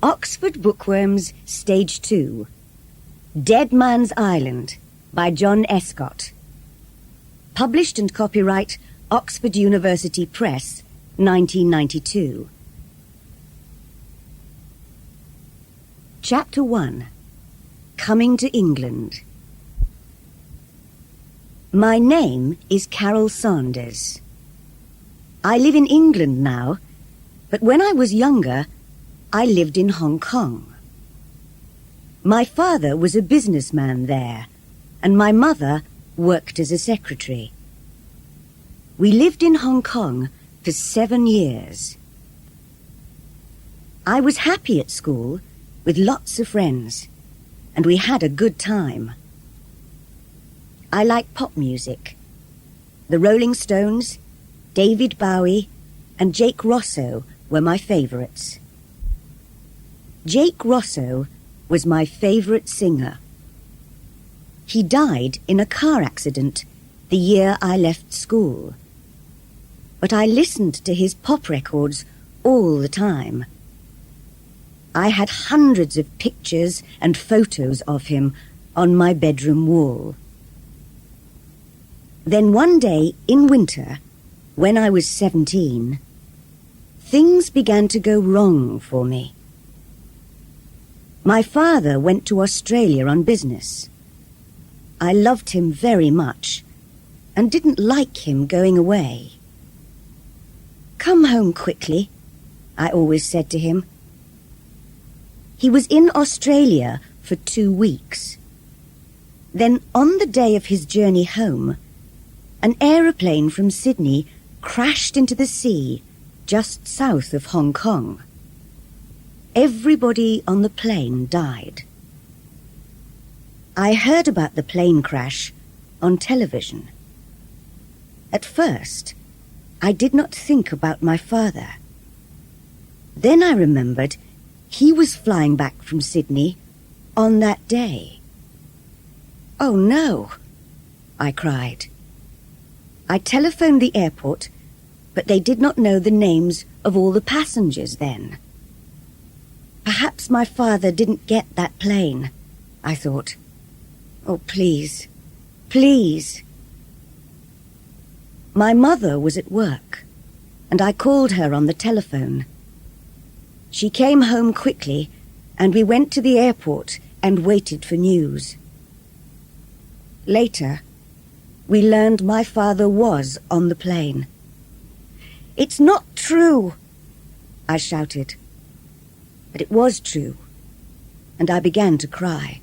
Oxford Bookworms, Stage 2. Dead Man's Island by John Escott. Published and copyright Oxford University Press, 1992. Chapter 1. Coming to England. My name is Carol Saunders. I live in England now, but when I was younger, I lived in Hong Kong. My father was a businessman there, and my mother worked as a secretary. We lived in Hong Kong for 7 years. I was happy at school, with lots of friends, and we had a good time. I like pop music. The Rolling Stones, David Bowie, and Jake Rosso were my favourites. Jake Rosso was my favourite singer. He died in a car accident the year I left school. But I listened to his pop records all the time. I had hundreds of pictures and photos of him on my bedroom wall. Then one day in winter, when I was 17, things began to go wrong for me. My father went to Australia on business. I loved him very much and didn't like him going away. "Come home quickly," I always said to him. He was in Australia for 2 weeks. Then on the day of his journey home, an aeroplane from Sydney crashed into the sea just south of Hong Kong. Everybody on the plane died. I heard about the plane crash on television. At first, I did not think about my father. Then I remembered he was flying back from Sydney on that day. "Oh no," I cried. I telephoned the airport, but they did not know the names of all the passengers then. Perhaps my father didn't get that plane, I thought. Oh, please, please. My mother was at work, and I called her on the telephone. She came home quickly, and we went to the airport and waited for news. Later, we learned my father was on the plane. "It's not true," I shouted. But it was true, and I began to cry.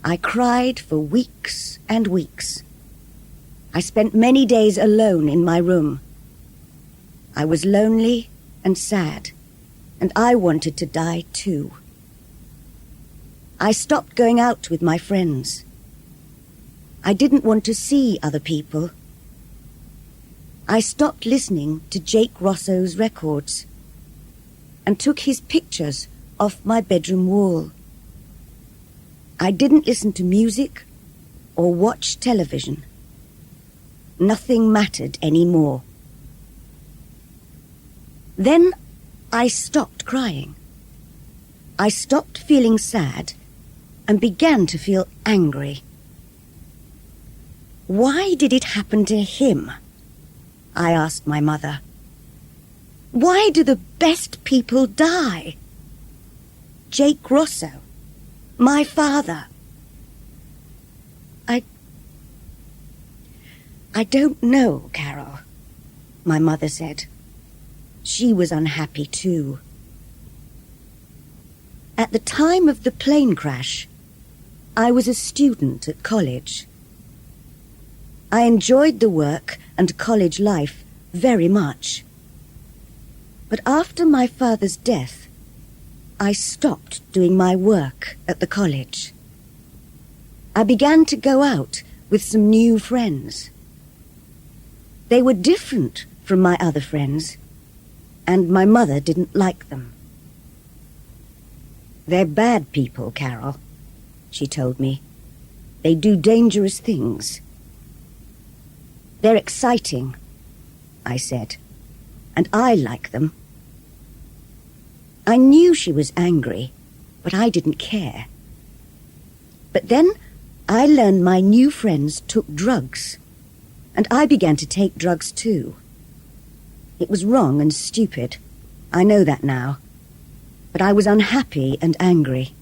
I cried for weeks and weeks. I spent many days alone in my room. I was lonely and sad, and I wanted to die too. I stopped going out with my friends. I didn't want to see other people. I stopped listening to Jake Rosso's records and took his pictures off my bedroom wall. I didn't listen to music or watch television. Nothing mattered anymore. Then I stopped crying. I stopped feeling sad and began to feel angry. Why did it happen to him? I asked my mother. Why do the best people die? Jake Rosso, my father. I don't know, Carol, my mother said. She was unhappy too. At the time of the plane crash, I was a student at college. I enjoyed the work and college life very much. But after my father's death, I stopped doing my work at the college. I began to go out with some new friends. They were different from my other friends, and my mother didn't like them. "They're bad people, Carol," she told me. "They do dangerous things." "They're exciting," I said, "and I like them." I knew she was angry, but I didn't care. But then I learned my new friends took drugs, and I began to take drugs too. It was wrong and stupid. I know that now. But I was unhappy and angry.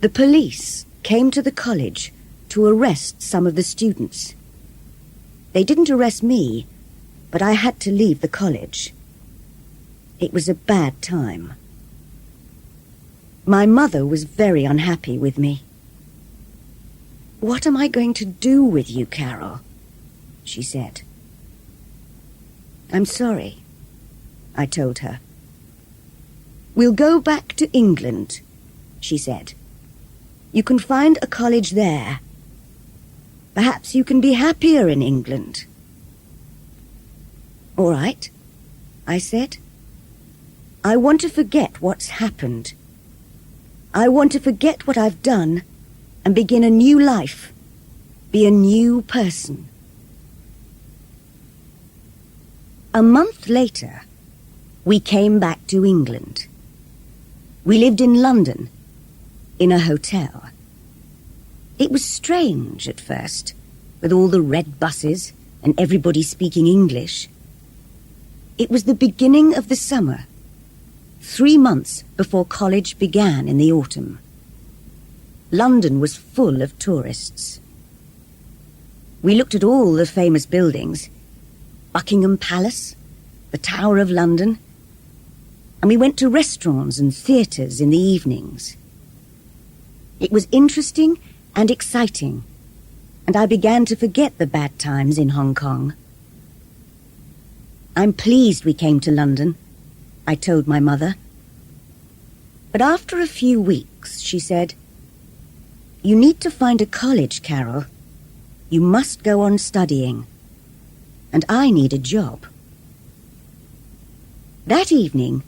The police came to the college to arrest some of the students. They didn't arrest me, but I had to leave the college. It was a bad time. My mother was very unhappy with me. "What am I going to do with you, Carol?" she said. "I'm sorry," I told her. "We'll go back to England," she said. "You can find a college there. Perhaps you can be happier in England." "All right," I said. "I want to forget what's happened. I want to forget what I've done and begin a new life, be a new person." A month later, we came back to England. We lived in London, in a hotel. It was strange at first, with all the red buses and everybody speaking English. It was the beginning of the summer, 3 months before college began in the autumn. London was full of tourists. We looked at all the famous buildings, Buckingham Palace, the Tower of London, and we went to restaurants and theatres in the evenings. It was interesting and exciting, and I began to forget the bad times in Hong Kong. "I'm pleased we came to London," I told my mother. But after a few weeks, she said, "You need to find a college, Carol. You must go on studying. And I need a job." That evening,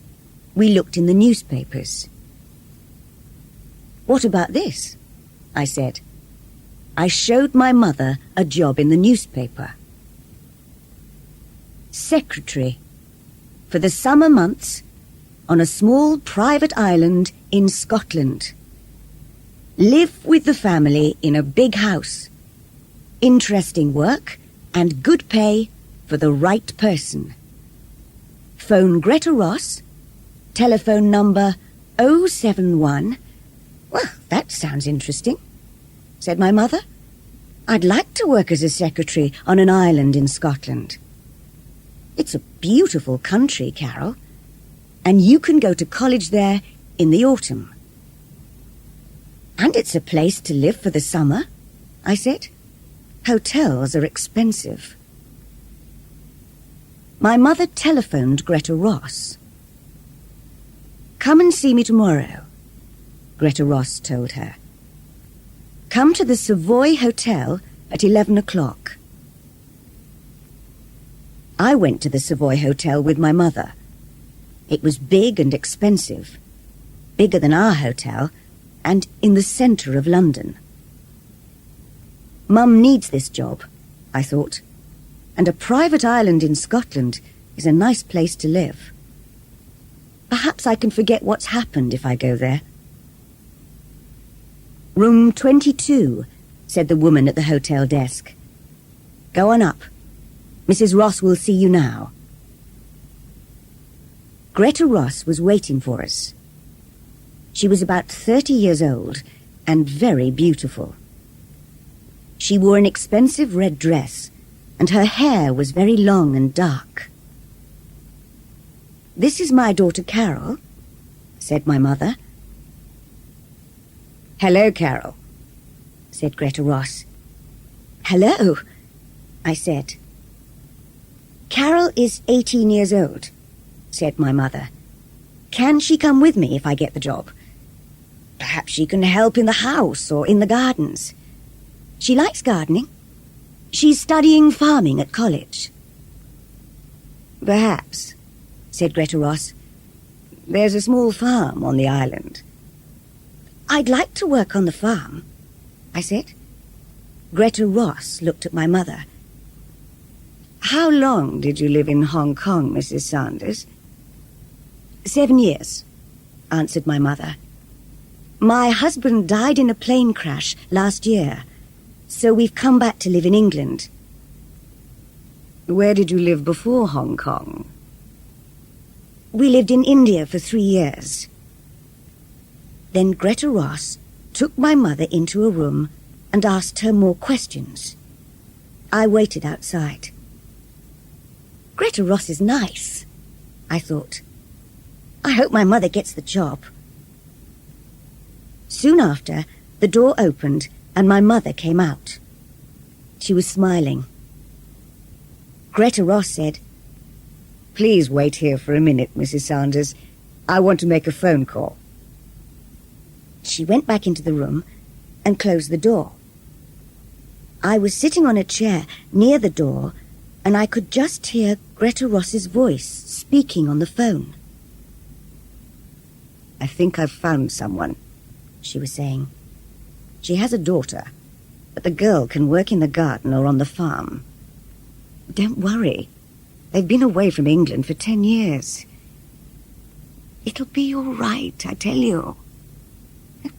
we looked in the newspapers. "What about this?" I said. I showed my mother a job in the newspaper. "Secretary for the summer months on a small private island in Scotland. Live with the family in a big house. Interesting work and good pay for the right person. Phone Greta Ross, telephone number 071... "Well, that sounds interesting," said my mother. "I'd like to work as a secretary on an island in Scotland. It's a beautiful country, Carol, and you can go to college there in the autumn." "And it's a place to live for the summer," I said. "Hotels are expensive." My mother telephoned Greta Ross. "Come and see me tomorrow," Greta Ross told her. "Come to the Savoy Hotel at 11 o'clock. I went to the Savoy Hotel with my mother. It was big and expensive, bigger than our hotel, and in the centre of London. Mum needs this job, I thought, and a private island in Scotland is a nice place to live. Perhaps I can forget what's happened if I go there. "Room 22, said the woman at the hotel desk. "Go on up. Mrs. Ross will see you now." Greta Ross was waiting for us. She was about 30 years old and very beautiful. She wore an expensive red dress, and her hair was very long and dark. "This is my daughter Carol," said my mother. "Hello, Carol," said Greta Ross. "Hello," I said. "Carol is 18 years old," said my mother. "Can she come with me if I get the job? Perhaps she can help in the house or in the gardens. She likes gardening. She's studying farming at college." "Perhaps," said Greta Ross. "There's a small farm on the island." "I'd like to work on the farm," I said. Greta Ross looked at my mother. "How long did you live in Hong Kong, Mrs. Sanders?" 7 years, answered my mother. My husband died in a plane crash last year, so we've come back to live in England. Where did you live before Hong Kong? We lived in India for 3 years. Then Greta Ross took my mother into a room and asked her more questions. I waited outside. Greta Ross is nice, I thought. I hope my mother gets the job. Soon after, the door opened and my mother came out. She was smiling. Greta Ross said, "Please wait here for a minute, Mrs. Sanders. I want to make a phone call." She went back into the room and closed the door. I was sitting on a chair near the door, and I could just hear Greta Ross's voice speaking on the phone. "I think I've found someone," she was saying. "She has a daughter, but the girl can work in the garden or on the farm. Don't worry. They've been away from England for 10 years. It'll be all right, I tell you.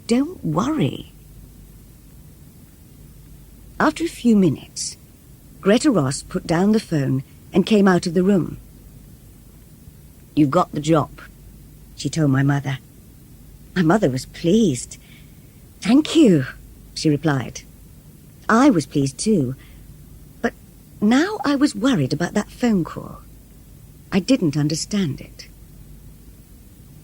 Don't worry." After a few minutes, Greta Ross put down the phone and came out of the room. "You've got the job," she told my mother. My mother was pleased. "Thank you," she replied. I was pleased too, but now I was worried about that phone call. I didn't understand it.